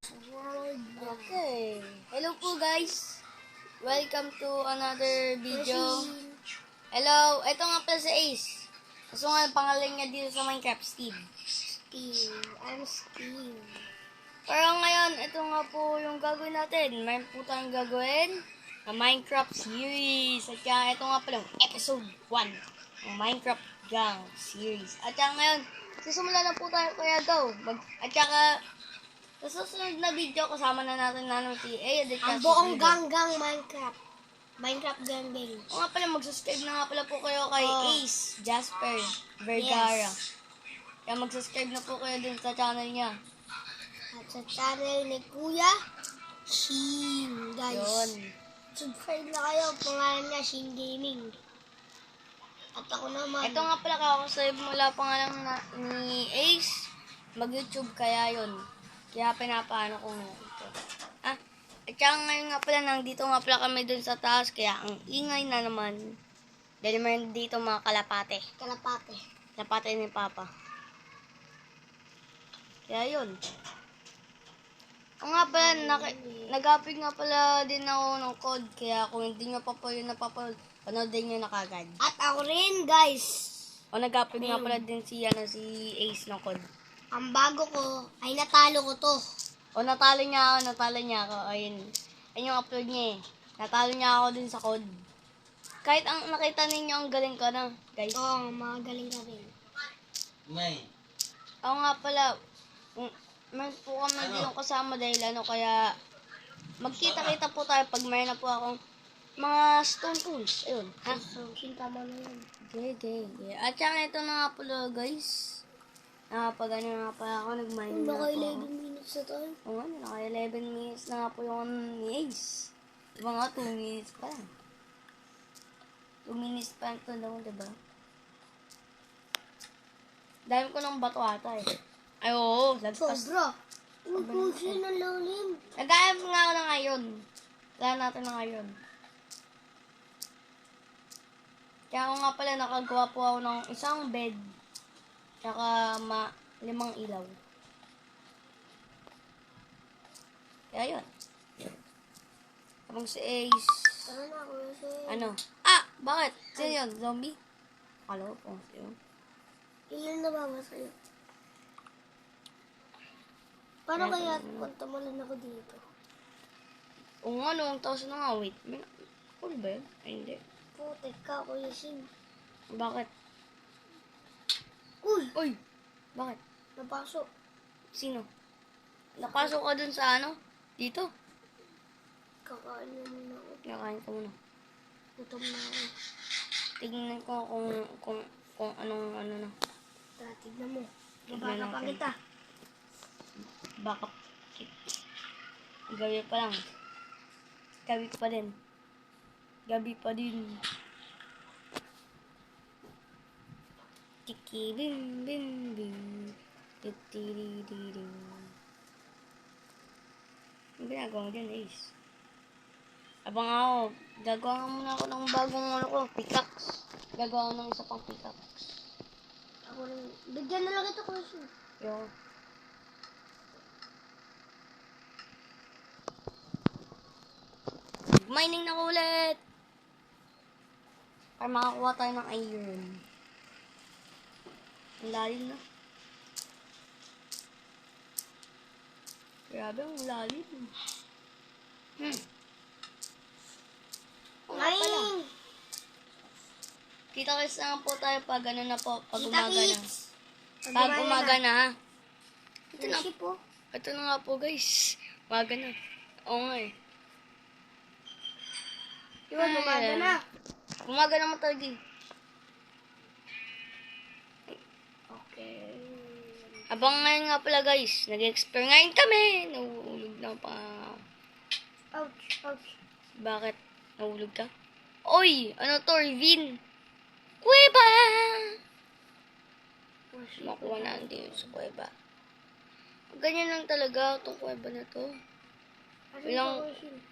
Okay. Hello po guys. Welcome to another video. Hello. Ito nga pala si Ace. Gusto nga ang pangalan niya dito sa Minecraft, Steve. I'm Steve. Pero ngayon, ito nga po yung gagawin natin. Mayroon po tayong gagawin na Minecraft series. At kaya ito nga pala yung episode 1 ng Minecraft Gang series. At kaya ngayon, sisimula na po tayo kaya go. At saka, sa susunod na video, kasama na natin si A. Ang buong gang Minecraft gang. O nga pala, mag-subscribe na nga pala po kayo kay Ace Jasper Vergara. Kaya mag-subscribe na po kayo dun sa channel niya. At sa channel ni Kuya Shin, guys. Yun. Subscribe na kayo. Pangalan niya, Shin Gaming. At ako naman. Ito nga pala, kakasave mula pangalan ni Ace. Mag-YouTube kaya yun. Kaya pinapaano ko nga ito. At saka ngayon nga pala, nandito nga pala kami dun sa taas. Kaya ang ingay na naman. Dahil meron dito mga kalapate. Kalapate ni Papa. Kaya yun. Ang nga pala, nag-upload nga pala din ako ng code. Kaya kung hindi nyo pa po yun napapanood, panoodin nyo na kagad. At ako rin, guys. O nag-upload nga pala din si Ace ng code. Ang bago ko ay natalo ko to. O natalo niya ako. Ayun. Ayun yung upload niya eh. Natalo niya ako din sa code. Kahit ang nakita ninyo, ang galing ko na, guys. Oo, magaling ka rin. Ako nga pala, meron po kami dito kasama dahil kaya magkita-kita po tayo pag mayroon na po akong mga stone tools. Ayun, ha? Sinta mo na yan. Okay. At saka ito na nga pala, guys. Nakapagano nga pala ako, nag-mining na Naka ako. 11 minutes na tayo. Oo nga, naka 11 minutes na nga po yung ni Ace. Diba nga, 2 minutes pa lang. 2 minutes pa lang ito daw, diba? Dahil ko ng bato ata eh. Ay, oo, lagpas. Sobra. Uy, pusin ang lalim. Nag-aayap nga ako na ngayon. Kaya natin na ngayon. Kaya ako nga pala, nakagawa po ako ng isang bed. Tsaka 5 ilaw. Kaya yun. Habang si Ace. Tara na, Kuya Shin. Ano? Ah! Bakit? Sino yun? Zombie? Akala ko po. Sino? Ilan na ba sa'yo? Paano kaya kung tumulan ako dito? O nga, noong taos na nga. Wait. Cool ba yun? Ay, hindi. Putik ka, Kuya Shin. Bakit? Uy! Uy! Bakit? Napasok. Sino? Napasok ka dun sa ano? Dito? Kakain na muna ako. Nakain ka muna. Gutom na ako. Tignan ko kung anong ano na. Tara, tignan mo. Tignan Baka pa natin. kita. Baka gabi pa lang. Gabi pa din. Gabi pa din. Tiki bim bim bim. Titiridirim. Ang ginagawa mo dyan, Ace? Abang ako, gagawa muna ako ng bagong pickaxe. Gagawa ng isa pang pickaxe. Ako rin. Bigyan na lang ito, Kuya Shin. Yo. Mining na ko ulit! Para makakuha tayo ng iron. Ang lalim na. Grabe, ang lalim. Oo nga pala. Kita-kits na po tayo pag ano na po, pag umaga na. Pag umaga na. Ito na po. Ito na nga po guys. Umaga na. Oo nga eh. Diba, umaga na. Umaga naman talaga eh. Okay. Abang ngayon nga pala guys, nag-explore ngayon kami. Nahulog na pa. Ouch. Bakit? Nahulog ka? Oy! Ano to? Ravine! Kuweba! Makuha na din sa kuweba. Ganyan lang talaga itong kuweba na to.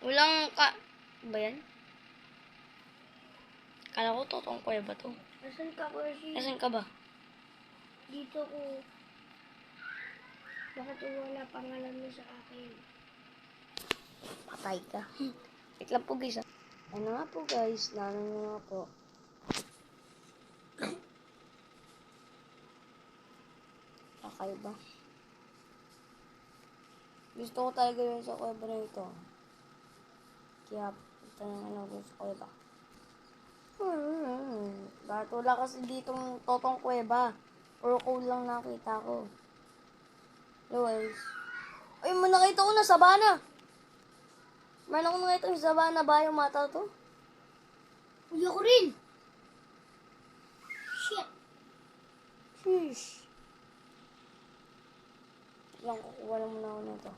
Walang ba yan? Kala ko itong kuweba to. Asan ka, Kuya Shin? Nasaan ka ba? Dito ko. Bakit wala pangalan mo sa akin? Patay ka. Wait lang po guys. Ano nga po guys, nga po. Kakaiba. Gusto ko talaga yun sa kuweba na ito. Kaya, ito na ano gusto ko iba. Bakit wala kasi ditong totong kuweba? Puro coal lang nakita ko. Anyways. Ay, may nakita ko na sabana. Meron akong nakita yung sabana ba yung mata to? Uy, ako rin. Shit. Sheesh. Lang, kukuha lang muna ako nito.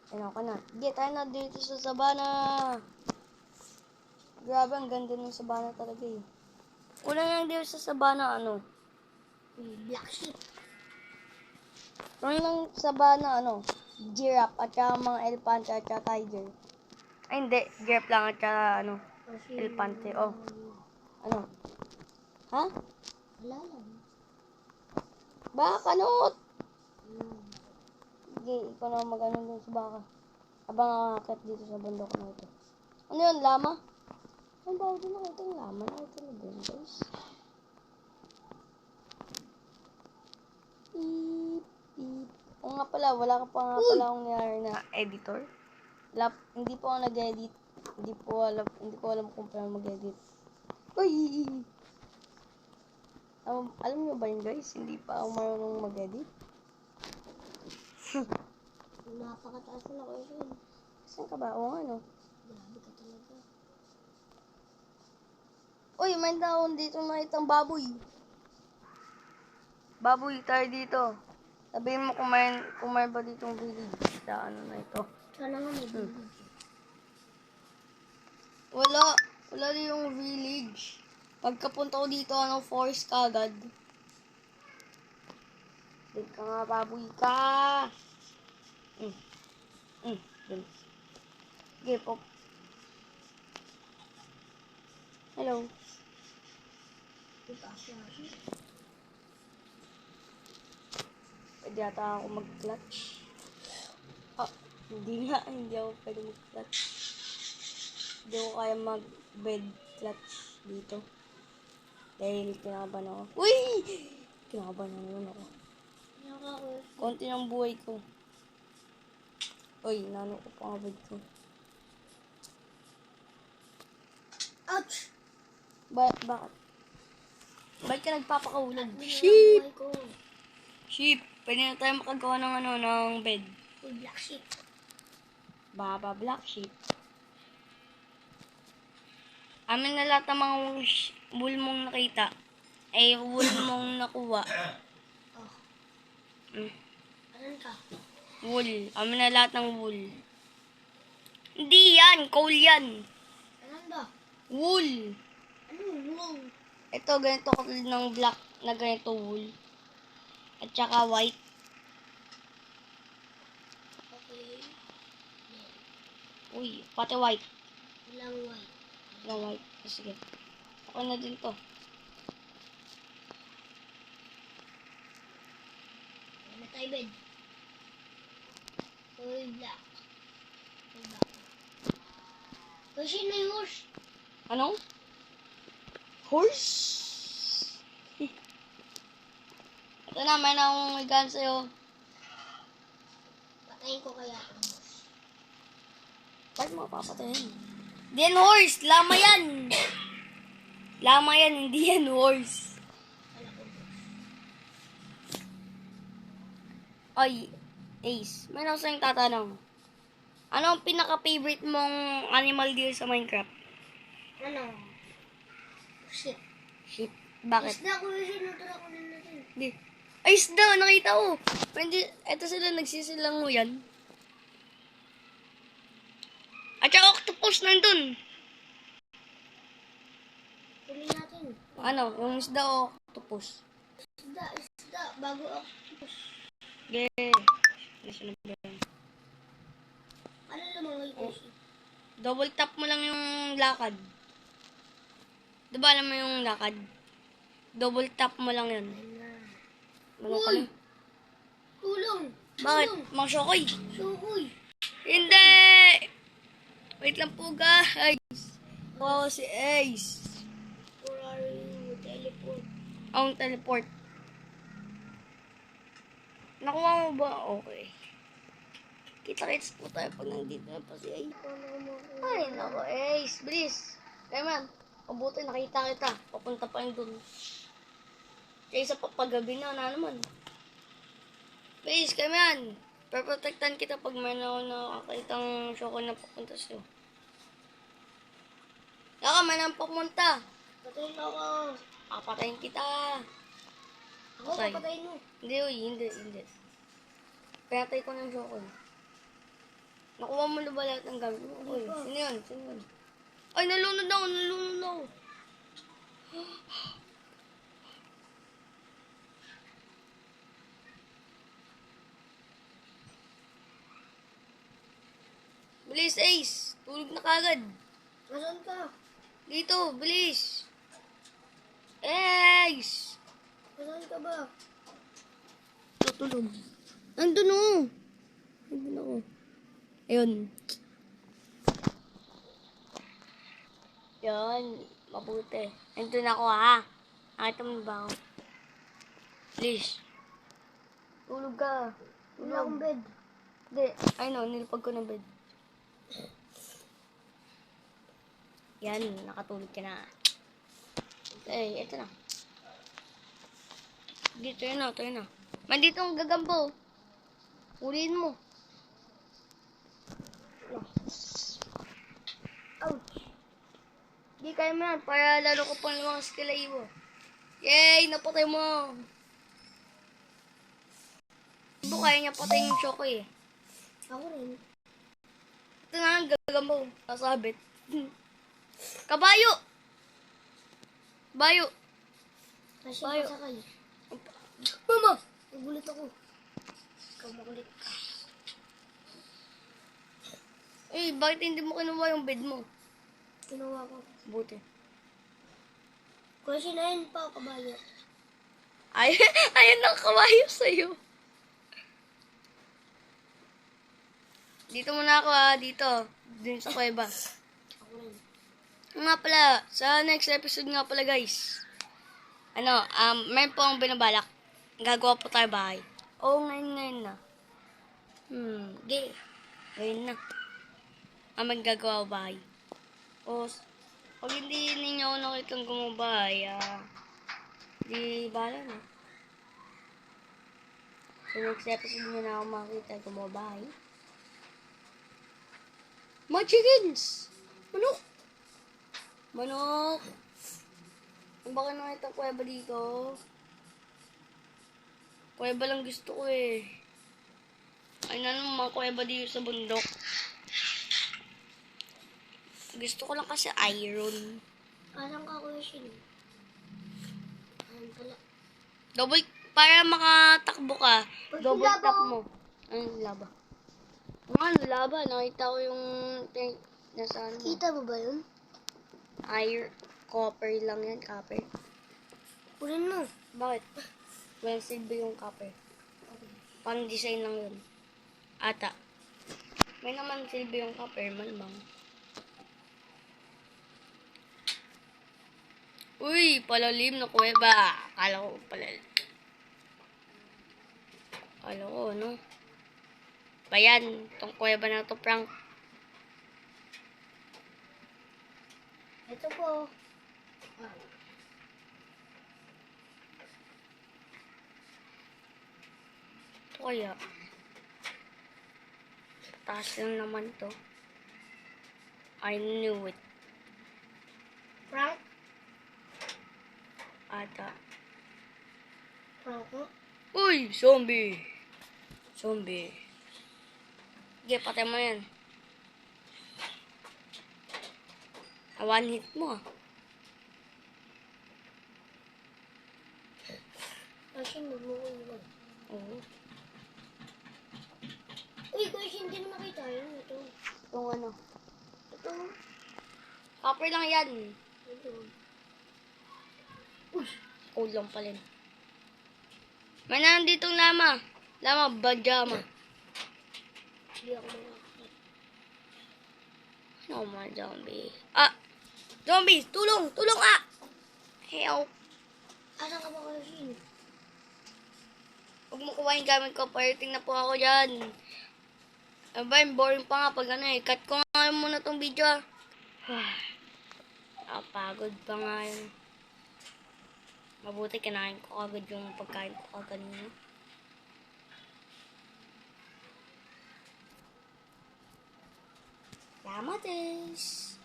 Ano ka na? Sige, tayo na dito sa sabana. Grabe, ang ganda ng sabana talaga eh. Una lang dito sa sabana, ano? Uy, black sheep. Una lang sabana, ano? Giraffe at saka mga elefante at saka tiger. Ay, hindi. Giraffe lang at saka, ano? Elefante. Oh. Ano? Ha? Wala lang. Baka, kanot! Sige, ikaw na mag-ano dun sa baka. Habang nakakit dito sa bundok na ito. Ano yun, lama? Ano ba ako nakita yung lama? Nakita na din, guys. Beep, beep. Oo nga pala, wala ka pa nga pala akong niyari na editor. Hindi po ako nag-edit. Hindi ko alam kung paano mag-edit. Uy! Alam niyo ba yun, guys? Hindi pa ako marunong mag-edit. Napakataas na ako yun. Saan ka ba? Oo nga, no? Grabe ka talaga. Uy, may taon dito nakitang baboy. Baboy tayo dito. Sabihin mo kung may ba ditong village sa ano na ito. Sana nga may bibig. Wala din yung village. Pagkapunta ko dito, forest ka agad. Dito ka nga, baboy ka. Dun. Sige po. Hello. Ito siya. Pwede ata ako mag-clutch. Hindi ako pwede mag-clutch. Hindi ko kaya mag-bed clutch dito. Dahil kinakabahan ako. Uy! Kinakabahan naman ako. Konti ng buhay ko. Uy, nano ko pa nga bed ko. Ouch! Bakit? Bakit ka nagpapakahulog? Sheep! Sheep! Pwede na tayo makagawa ng ng bed. Uy, black sheep. Baba, black sheep. Amin na lahat ng mga wool mong nakita. Ay, wool mong nakuha. Oh. Mm. Anan ka? Wool. Amin na lahat ng wool. Hindi yan! Coal yan! Anan ba? Wool! Anong wool? Ito, ganito katulad ng black na ganito wool. At saka white. Okay. Uy, pati white. Walang white. Walang white. Sige. Okay na din to. Ano tayo bed? Uy, black. Uy, black. Uy, sino yung horse? Ano? Horse? Ito na, may nangungigan sa'yo. Patayin ko kaya ang horse. Bakit mo papatayin? Hindi yan horse! Lama yan! Lama yan, hindi yan horse. Wala ko horse. Ay, Ace, may ako sa'yong tatanong. Ano ang pinaka-favorite mong animal dito sa Minecraft? Ano? Sheep. Sheep. Bakit? Isda ko yung sinuturo ko na natin. Hindi. Ay, isda! Nakita ko! Pwede, eto sila, nagsisilang mo yan. At saka octopus nandun. Huli natin. Ano? Yung isda o octopus? Isda. Bago ako. Okay. Ano ba yan? Ano lumangoy ko siya? Double tap mo lang yung lakad. Di ba alam mo yung lakad? Double tap mo lang yun. Ano kami? Tulong! Bakit? Mang Shokoy? Sukoy! Hindi! Wait lang po guys. Oh, si Ace. Where are you? Teleport. Ang teleport. Nakuha mo ba? Okay. Kita-kits po tayo pag nandito na pa si Ace. Ay, nako Ace. Bilis. Kaya man, mabuti nakita kita. Papunta pa yung dun. Kaysa papagabi na naman. Please, kaya man. Paprotektan kita pag may nakakitang Shokoy na papunta sa'yo. Yaka, may nang papunta. Patayin ako. Papatayin kita. Ako, Patay. papatayin mo. Hindi, uy, hindi. Pinatay ko ng Shokoy. Nakuha mo na ba lahat ng gamit mo? Uy, sino yun? Ay, nalunod ako. Bilis, Ace. Tulog na kagad. Nasaan ka? Dito, bilis. Ace! Nasaan ka ba? Tutulog. Nandun o. Nandun ako. Ayun. Yun. Mabuti. Nandun ako ha. Nakita mo ba ako? Please. Tulog ka. Wala akong bed. Hindi. Ay no, nilipag ko ng bed. Yan. Nakatulog ka na. Eh, eto na. Dito yun na. Mandito ang gagambo. Uliin mo. Ouch! Di kayo man, para lalo ko pang lumakas kila Iwo. Yay! Napatay mo! Ibo kaya niya patayin yung Shokoy eh. Ako rin. Ito na ang gagambo. Nasabit. Kabayo! Bayo! Kasi Bayo. masakal. Mama! Nagulat ako. Ikaw makulit ka. Eh, bakit hindi mo kinuha yung bed mo? Ginawa ko. Buti. Kasi na yun pa, kabayo. Ayun ang kawayo sa'yo. Dito muna ako ha, dito. Dun sa kuweba. Ako rin. Nga pala, sa next episode nga pala guys. May po ang binabalak. Gagawa po tayo bahay. Ngayon na. Okay. Ngayon na. Maggagawa bahay. Pag hindi ninyo ako nakitang gumabahay, di bala na. So, next episode nyo na ako makita gumabahay. Mga chickens! Manok! Ang baka nakita kuweba dito. Kuweba lang gusto ko eh. Ay na naman mga kuweba dito sa bundok. Gusto ko lang kasi iron. Alam ka ko yung Ayan pala. Double, para makatakbo ka, Pag double laba tap ko. mo. Ano laba? Laba. Nakita ko yung nasa ano. Kita mo ba yun? Iron, copper lang yan, copper. Kunin mo. Bakit? Walang silbi yung copper. Pang design lang yun. Ata. May naman silbi yung copper, malamang. Uy, palalim na kuweba. Akala ko palalim. Akala ko, ano? Bayan, itong kuweba na to, prank. Ito po. Ito kaya. Taas lang naman to. I knew it. Frank? Ata. Frank mo? Uy, zombie. Zombie. Sige, patay mo yan. One hit mo ah. Kasi magmukha yun. Oo. Uy, kasi hindi mo nakita yun. Ito. Itong ano. Ito. Copper lang yan. Ito. Cold lang pala. May nanditong lama. Lama, bajama. Hindi ako makakapit. No more zombie. Ah! Zombies! Tulong! Tulong ah! Help! Asan ka ba kayo, Shin? Huwag mo kuha yung gamit ko. Pirating na po ako dyan. Aba, boring pa nga pag ano eh. Cut ko nga muna tong video ah. Pagod pa nga yun. Mabuti kinain ko agad yung pagkain ko kanina. Yamates!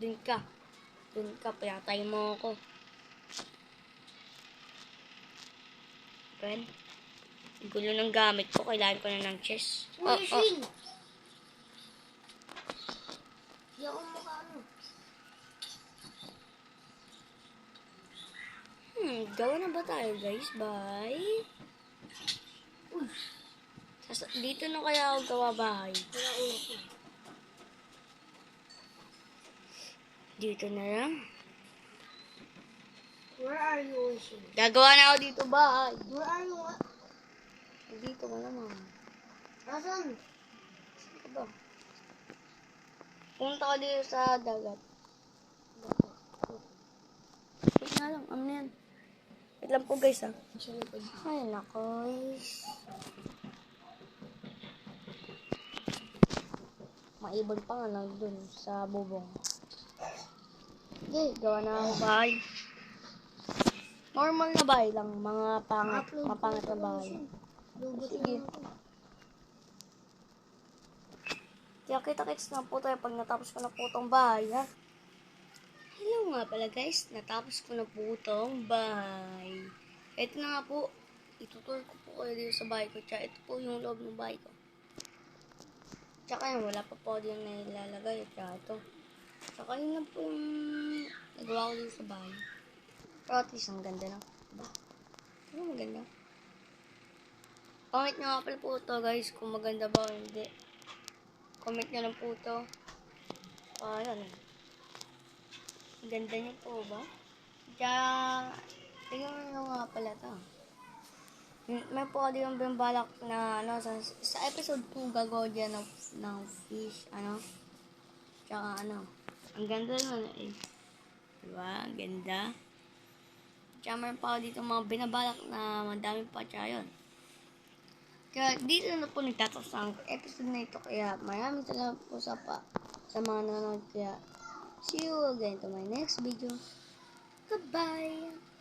Dun ka. Dun ka, pinatay mo ako. Ben, ang gulo ng gamit ko. Kailangan ko na ng chest. Uy, Shin! Hindi ako makaano. Gawa na ba tayo guys? Bye. Uy, Dito na kaya ako gawa bahay. wala ulo ko. Dito na lang. Where are you, Shin? Gagawa na ako dito bahay. Where are you? Dito ka naman. Asan? Saan ka ba? Punta ka dito sa dagat. Wait nga lang, ano yan? Wait lang po guys ah. Sa likod. Ay nako guys. Maibon pa nga lang dun sa bubong. Okay, gawa na ako bahay. Normal na bahay lang, mga mapangit na bahay. Lubot Sige. na ako. Kaya kita-kits na po tayo pag natapos ko na po itong bahay, ha? Hello nga pala guys, natapos ko na po itong bahay. Ito na nga po, itutur ko po kayo dito sa bahay ko. Tsaka ito po yung loob ng bahay ko. Tsaka yun, wala pa po din na ilalagay. Tsaka ito. Tsaka yun na po yung nagawa ko dito sa bahay. Pero at least ang ganda na. Diba? Ano maganda? Comment nyo nga pala po ito guys kung maganda ba o hindi. Comment nyo lang po ito. Ano? Ganda niyo po ba? Tsaka, tingnan nyo nga pala ito. May po din yung bimbalak na ano, sa episode 2 gagawa dyan ng fish, ano. Tsaka ano, ang ganda nun eh. Diba? Ang ganda. Tsaka meron pa ako dito mga binabalak na madami pa tsaka yun. Kaya dito na po nagtatapos ang episode na ito. Kaya maraming salamat po sa mga nanonood. Kaya see you again to my next video. Goodbye!